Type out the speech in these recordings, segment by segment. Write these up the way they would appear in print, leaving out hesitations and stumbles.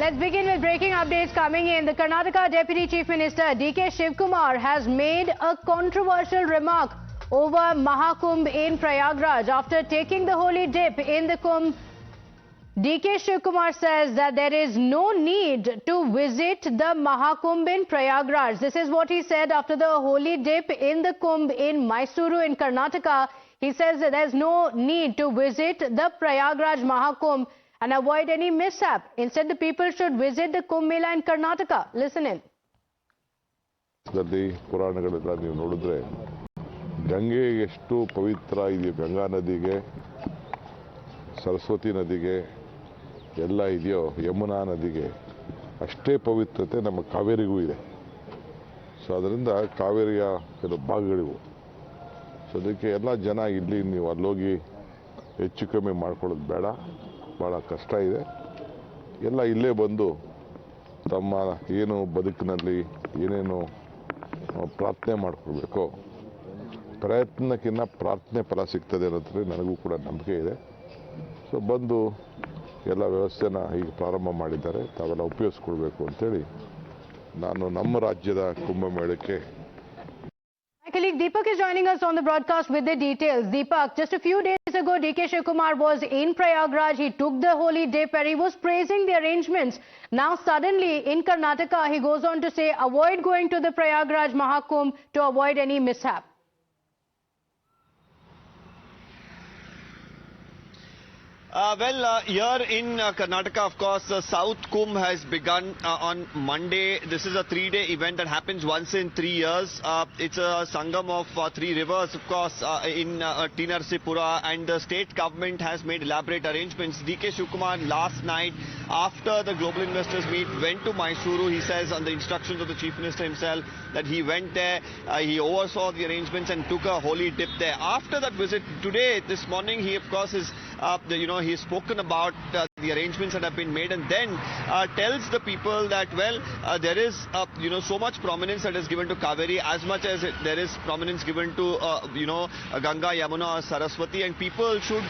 Let's begin with breaking updates coming in. The Karnataka Deputy Chief Minister D.K. Shivkumar has made a controversial remark over Mahakumbh in Prayagraj. After taking the holy dip in the Kumbh, D.K. Shivkumar says that there is no need to visit the Mahakumbh in Prayagraj. This is what he said after the holy dip in the Kumbh in Mysuru in Karnataka. He says that there's no need to visit the Prayagraj Mahakumbh and avoid any mishap. Instead, the people should visit the Kumbh Mela in Karnataka. Listen in. ಪುರಾಣಗಳೆಲ್ಲ ನೀವು ನೋಡಿದ್ರೆ ಗಂಗೆ ಎಷ್ಟು ಪವಿತ್ರ ಇದೆಯೋ ಗಂಗಾ ನದಿಗೆ ಸರಸ್ವತಿ ನದಿಗೆ ಎಲ್ಲ ಇದೆಯೋ ಯಮುನಾ ನದಿಗೆ ಅಷ್ಟೇ ಪವಿತ್ರತೆ ನಮ್ಮ ಕಾವೇರಿಗೂ ಇದೆ. ಸೊ ಅದರಿಂದ ಕಾವೇರಿಯ ಕೆಲವು ಭಾಗಗಳಿವು. ಸೊ ಅದಕ್ಕೆ ಎಲ್ಲ ಜನ ಇಲ್ಲಿ ನೀವು ಅಲ್ಲೋಗಿ ಹೆಚ್ಚು ಕಮ್ಮಿ ಮಾಡ್ಕೊಳ್ಳೋದು ಬೇಡ, ಭಾಳ ಕಷ್ಟ ಇದೆ. ಎಲ್ಲ ಇಲ್ಲೇ ಬಂದು ತಮ್ಮ ಏನು ಬದುಕಿನಲ್ಲಿ ಏನೇನು ಪ್ರಾರ್ಥನೆ ಮಾಡ್ಕೊಳ್ಬೇಕು, ಪ್ರಯತ್ನಕ್ಕಿಂತ ಪ್ರಾರ್ಥನೆ ಫಲ ಸಿಗ್ತದೆ ಅನ್ನೋದ್ರಲ್ಲಿ ನನಗೂ ಕೂಡ ನಂಬಿಕೆ ಇದೆ. ಸೊ ಬಂದು ಎಲ್ಲ ವ್ಯವಸ್ಥೆನ ಈಗ ಪ್ರಾರಂಭ ಮಾಡಿದ್ದಾರೆ, ತಾವೆಲ್ಲ ಉಪಯೋಗಿಸ್ಕೊಳ್ಬೇಕು ಅಂತೇಳಿ ನಾನು ನಮ್ಮ ರಾಜ್ಯದ ಕುಂಭಮೇಳಕ್ಕೆ. My colleague Deepak is joining us on the broadcast with the details. Deepak, just a few days ago, D.K. Shivkumar was in Prayagraj. He took the holy dip and he was praising the arrangements. Now suddenly in Karnataka, he goes on to say, avoid going to the Prayagraj Mahakumbh to avoid any mishap. Here in Karnataka, of course, the South Kumbh has begun on Monday. This is a 3-day event that happens once in 3 years. It's a sangam of 3 rivers, of course, in T. Narsipura, and the state government has made elaborate arrangements. D.K. Shivkumar last night, after the global investors meet, went to Mysuru. He says on the instructions of the Chief Minister himself that he went there, he oversaw the arrangements and took a holy dip there. After that visit today, this morning, he of course is, he's spoken about the arrangements that have been made, and then tells the people that, well, there is, so much prominence that is given to Kaveri as much as there is prominence given to, Ganga, Yamuna or Saraswati, and people should,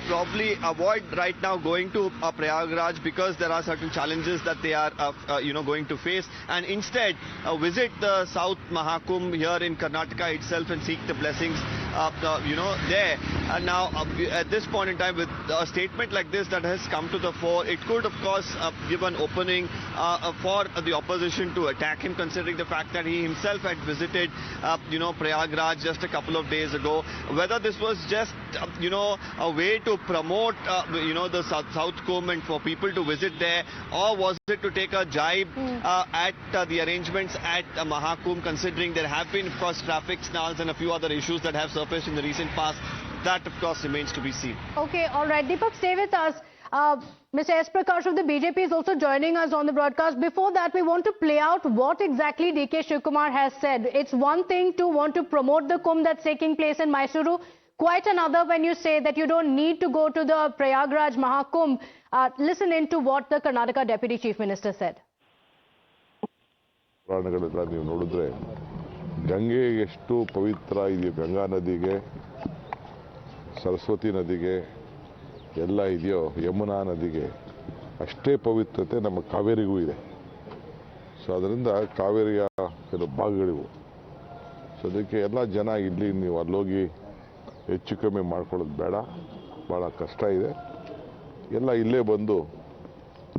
probably avoid right now going to Prayagraj because there are certain challenges that they are, going to face, and instead visit the South Mahakumbh here in Karnataka itself and seek the blessings, there. And now, at this point in time, with a statement like this that has come to the fore, it could, of course, give an opening for the opposition to attack him, considering the fact that he himself had visited, Prayagraj just a couple of days ago. Whether this was just, a way to promote, the South Kumbh and for people to visit there, or was it to take a jibe at the arrangements at Mahakumbh, considering there have been, of course, traffic snarls and a few other issues that have surfaced in the recent past. That, of course, remains to be seen. Okay, all right. Deepak, stay with us. Mr. S. Prakash of the BJP is also joining us on the broadcast. Before that, we want to play out what exactly D.K. Shivkumar has said. It's one thing to want to promote the Kumbh that's taking place in Mysuru. Quite another when you say that you don't need to go to the Prayagraj Mahakumbh. Listen in to what the Karnataka Deputy Chief Minister said. ಪುರಾಣಗಳೆಲ್ಲ ನೀವು ನೋಡಿದ್ರೆ ಗಂಗೆ ಎಷ್ಟು ಪವಿತ್ರ ಇದೆಯೋ ಗಂಗಾ ನದಿಗೆ ಸರಸ್ವತಿ ನದಿಗೆ ಎಲ್ಲ ಇದೆಯೋ ಯಮುನಾ ನದಿಗೆ ಅಷ್ಟೇ ಪವಿತ್ರತೆ ನಮ್ಮ ಕಾವೇರಿಗೂ ಇದೆ. ಸೊ ಅದರಿಂದ ಕಾವೇರಿಯ ಕೆಲವು ಭಾಗಗಳಿವು. ಸೊ ಅದಕ್ಕೆ ಎಲ್ಲ ಜನ ಇಲ್ಲಿ ನೀವು ಅಲ್ಲೋಗಿ ಹೆಚ್ಚು ಕಮ್ಮಿ ಮಾಡ್ಕೊಳ್ಳೋದು ಬೇಡ, ಭಾಳ ಕಷ್ಟ ಇದೆ. ಎಲ್ಲ ಇಲ್ಲೇ ಬಂದು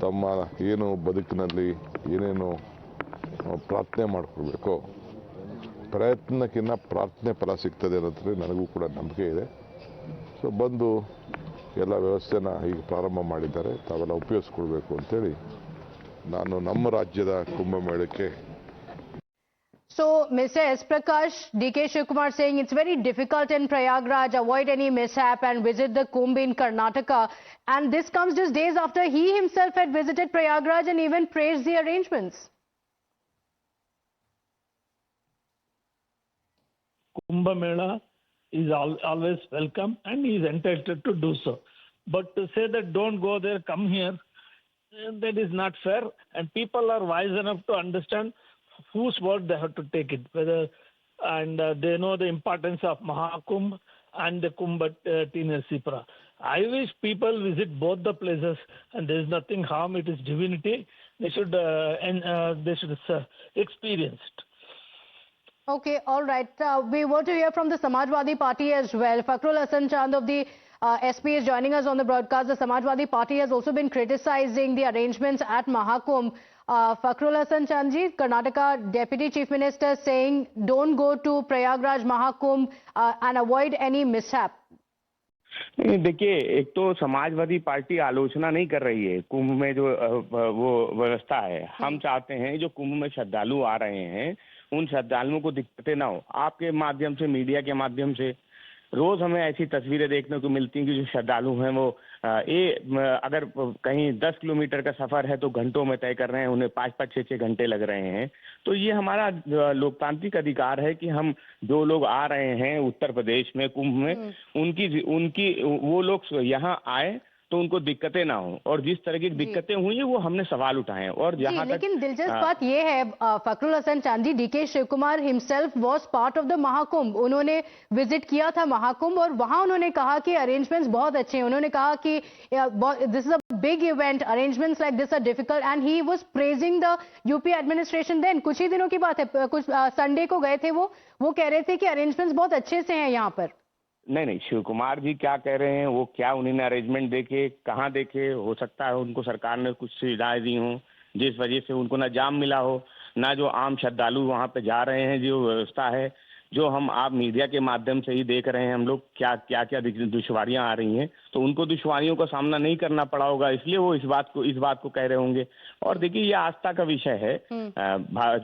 ತಮ್ಮ ಏನು ಬದುಕಿನಲ್ಲಿ ಏನೇನು ಪ್ರಾರ್ಥನೆ ಮಾಡ್ಕೊಳ್ಬೇಕು, ಪ್ರಯತ್ನಕ್ಕಿಂತ ಪ್ರಾರ್ಥನೆ ಫಲ ಸಿಗ್ತದೆ ಅನ್ನೋದ್ರಲ್ಲಿ ನನಗೂ ಕೂಡ ನಂಬಿಕೆ ಇದೆ. ಸೊ ಬಂದು ಎಲ್ಲ ವ್ಯವಸ್ಥೆನ ಈಗ ಪ್ರಾರಂಭ ಮಾಡಿದ್ದಾರೆ, ತಾವೆಲ್ಲ ಉಪಯೋಗಿಸ್ಕೊಳ್ಬೇಕು ಅಂತೇಳಿ ನಾನು ನಮ್ಮ ರಾಜ್ಯದ ಕುಂಭಮೇಳಕ್ಕೆ. So, Mr. S. Prakash, D.K. Shivkumar saying it's very difficult in Prayagraj, avoid any mishap and visit the Kumbh in Karnataka. And this comes just days after he himself had visited Prayagraj and even praised the arrangements. Kumbh Mela is always welcome and he is entitled to do so. But to say that don't go there, come here, that is not fair. And people are wise enough to understand whose word they have to take it. They know the importance of Mahakumbh and the Kumbh at T. Narsipura. I wish people visit both the places, and there is nothing harm. It is divinity. They should experience it. Okay, all right. We want to hear from the Samajwadi Party as well. Fakhrul Hasan Chand of the SP is joining us on the broadcast. The Samajwadi Party has also been criticizing the arrangements at Mahakumbh. Fakhrul Hasan Chand ji, Karnataka Deputy Chief Minister, saying don't go to Prayagraj Mahakumbh and avoid any mishap. देखिए, एक तो Samajwadi party आलोचना नहीं कर रही है कुंभ में जो वो व्यवस्था है। हम चाहते हैं जो कुंभ में श्रद्धालु आ रहे हैं उन श्रद्धालुओं को दिक्कतें ना हो। आपके माध्यम से, मीडिया के माध्यम से रोज हमें ऐसी तस्वीरें देखने को मिलती हैं कि जो श्रद्धालु हैं वो अगर कहीं 10 किलोमीटर का सफर है तो घंटों में तय कर रहे हैं, उन्हें 5-5, 6-6 घंटे लग रहे हैं। तो ये हमारा लोकतांत्रिक अधिकार है कि हम जो लोग आ रहे हैं उत्तर प्रदेश में कुंभ में उनकी वो लोग यहाँ आए तो उनको दिक्कतें ना हो, और जिस तरह की दिक्कतें हुई है वो हमने सवाल उठाए हैं। और जहां तक लेकिन दिलचस्प बात ये है Fakhrul Hasan Chand ji, DK Shivakumar himself was part of the Mahakumbh. उन्होंने विजिट किया था महाकुंभ और वहां उन्होंने कहा कि अरेंजमेंट्स बहुत अच्छे हैं। उन्होंने कहा कि this is a big event, arrangements like this are difficult, and he was praising the UP administration. Then कुछ ही दिनों की बात है, कुछ संडे को गए थे वो कह रहे थे कि अरेंजमेंट्स बहुत अच्छे से हैं यहाँ पर। नहीं, शिव कुमार जी क्या कह रहे हैं, वो क्या उन्होंने अरेंजमेंट देखे, कहाँ देखे? हो सकता है उनको सरकार ने कुछ सुविधाएं दी हों जिस वजह से उनको ना जाम मिला हो, ना जो आम श्रद्धालु वहाँ पे जा रहे हैं जो व्यवस्था है, जो हम आप मीडिया के माध्यम से ही देख रहे हैं हम लोग क्या दुश्वारियां आ रही हैं, तो उनको दुश्वारियों का सामना नहीं करना पड़ा होगा, इसलिए वो इस बात को कह रहे होंगे। और देखिए ये आस्था का विषय है।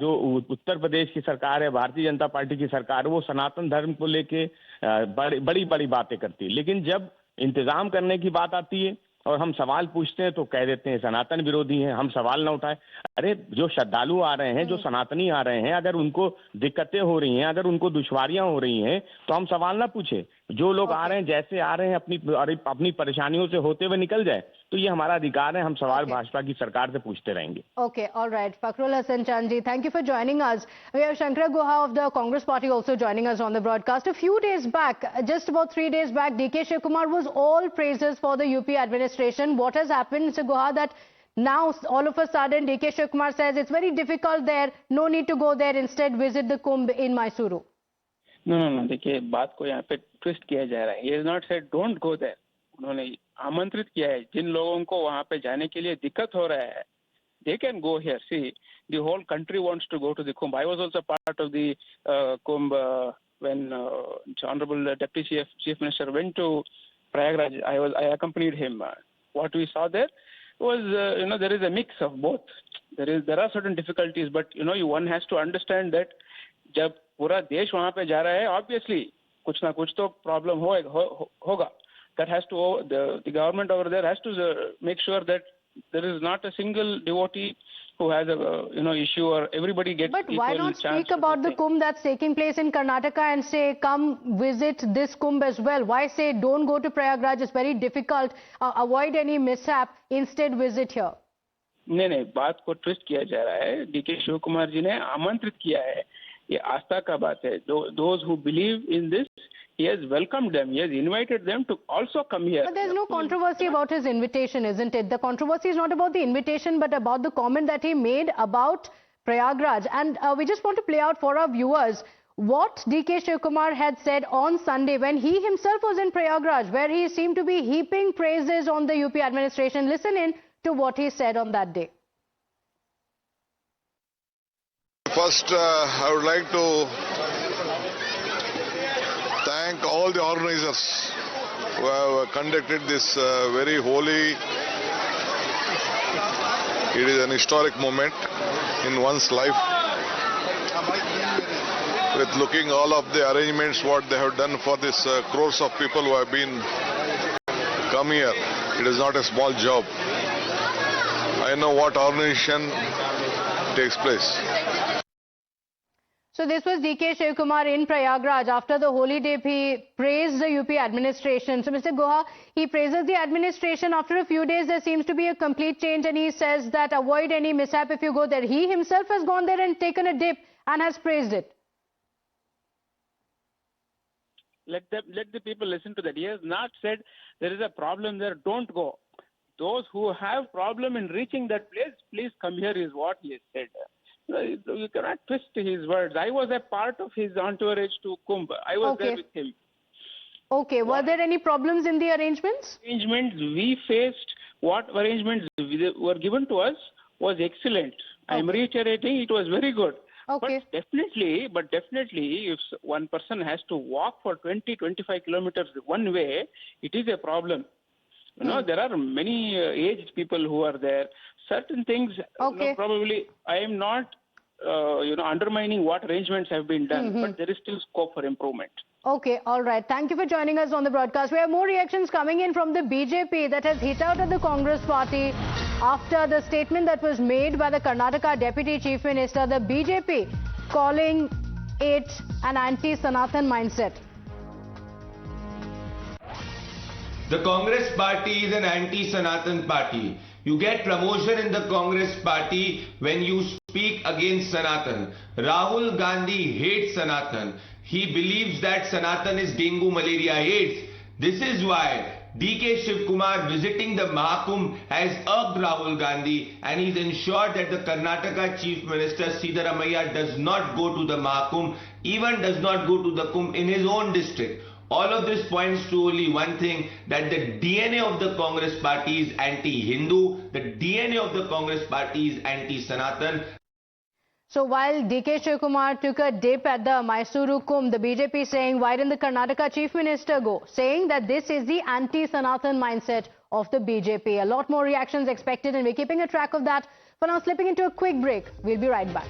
जो उत्तर प्रदेश की सरकार है, भारतीय जनता पार्टी की सरकार, वो सनातन धर्म को लेके बड़ी बड़ी बातें करती है, लेकिन जब इंतजाम करने की बात आती है और हम सवाल पूछते हैं तो कह देते हैं सनातन विरोधी हैं, हम सवाल ना उठाए। अरे जो श्रद्धालु आ रहे हैं, जो सनातनी आ रहे हैं, अगर उनको दिक्कतें हो रही हैं, अगर उनको दुश्वारियां हो रही हैं तो हम सवाल ना पूछे। जो लोग आ रहे हैं, जैसे आ रहे हैं, अपनी परेशानियों से होते हुए निकल जाए, तो ये हमारा अधिकार है। हम सवाल भाजपा की सरकार से पूछते रहेंगे। Okay, all right. Fakhrul Hasan Chand ji, thank you for joining us. We have Shankar Guha of the Congress Party also joining us on the broadcast. A few days back, just about 3 days back, DK Shiv Kumar was all praises for the UP administration. What has happened, Mr. Guha, that now all of a sudden DK Shiv Kumar says it's very difficult there, no need to go there, instead visit the Kumbh in Mysuru? No, देखिए बात को यहाँ पे twist किया जा रहा है। He has not said don't go there. उन्होंने आमंत्रित किया है जिन लोगों को वहाँ पे जाने के लिए दिक्कत हो रहा है, they can go here. See, the whole country wants to go to the Kumbh. I was also part of the Kumbh when Honorable Deputy Chief Minister went to Prayagraj. I accompanied him. What we saw there was, there is a mix of both. There are certain difficulties, but one has to understand that जब पूरा देश वहाँ पे जा रहा है, obviously कुछ ना कुछ तो प्रॉब्लम होगा. That has to the government over there has to make sure that there is not a single devotee who has a issue, or everybody gets equal chance. But why not speak about the Kumbh that's taking place in Karnataka and say come visit this Kumbh as well? Why say don't go to Prayagraj, it's very difficult, avoid any mishap, instead visit here? नहीं, बात को twist किया जा रहा है। DK Shiv Kumar ji ने आमंत्रित किया है, ये आस्था का बात है। Those who believe in this, he has welcomed them, he has invited them to also come here. But there's no controversy about his invitation, isn't it? The controversy is not about the invitation, but about the comment that he made about Prayagraj. And we just want to play out for our viewers what DK Shiv Kumar had said on Sunday when he himself was in Prayagraj, where he seemed to be heaping praises on the UP administration. Listen in to what he said on that day. First, I would like to thank all the organizers who have conducted this very holy. It is an historic moment in one's life. With looking all of the arrangements, what they have done for this crores of people who have been come here, it is not a small job. I know what organization takes place. So this was DK Shiv Kumar in Prayagraj. After the holy dip, he praised the UP administration. So Mr. Guha, he praises the administration. After a few days, there seems to be a complete change, and he says that avoid any mishap if you go there. He himself has gone there and taken a dip and has praised it. Let the people listen to that. He has not said there is a problem there, don't go. Those who have problem in reaching that place, please come here, is what he has said. You cannot twist his words. I was a part of his entourage to Kumbh. I was there with him. Okay. Were there any problems in the arrangements? Arrangements we faced, what arrangements were given to us was excellent. I am reiterating, it was very good. Okay. But definitely, if one person has to walk for 20-25 kilometers one way, it is a problem. You know, there are many aged people who are there. Certain things, probably, I am not, undermining what arrangements have been done, but there is still scope for improvement. Okay, all right. Thank you for joining us on the broadcast. We have more reactions coming in from the BJP that has hit out at the Congress party after the statement that was made by the Karnataka Deputy Chief Minister, the BJP calling it an anti-Sanatan mindset. The Congress party is an anti-Sanatan party. You get promotion in the Congress party when you speak against Sanatan. Rahul Gandhi hates Sanatan. He believes that Sanatan is dengue, malaria, AIDS. This is why D.K. Shivkumar visiting the Mahakumbh has irked Rahul Gandhi, and he's ensured that the Karnataka Chief Minister Siddaramaiah does not go to the Mahakumbh, even does not go to the Kumbh in his own district. All of this points to only one thing, that the DNA of the Congress party is anti-Hindu, the DNA of the Congress party is anti-Sanatan. So while D.K. Shivkumar took a dip at the Mysuru Kumbh, the BJP saying, why didn't the Karnataka Chief Minister go? Saying that this is the anti-Sanatan mindset of the BJP. A lot more reactions expected, and we're keeping a track of that. For now, slipping into a quick break. We'll be right back.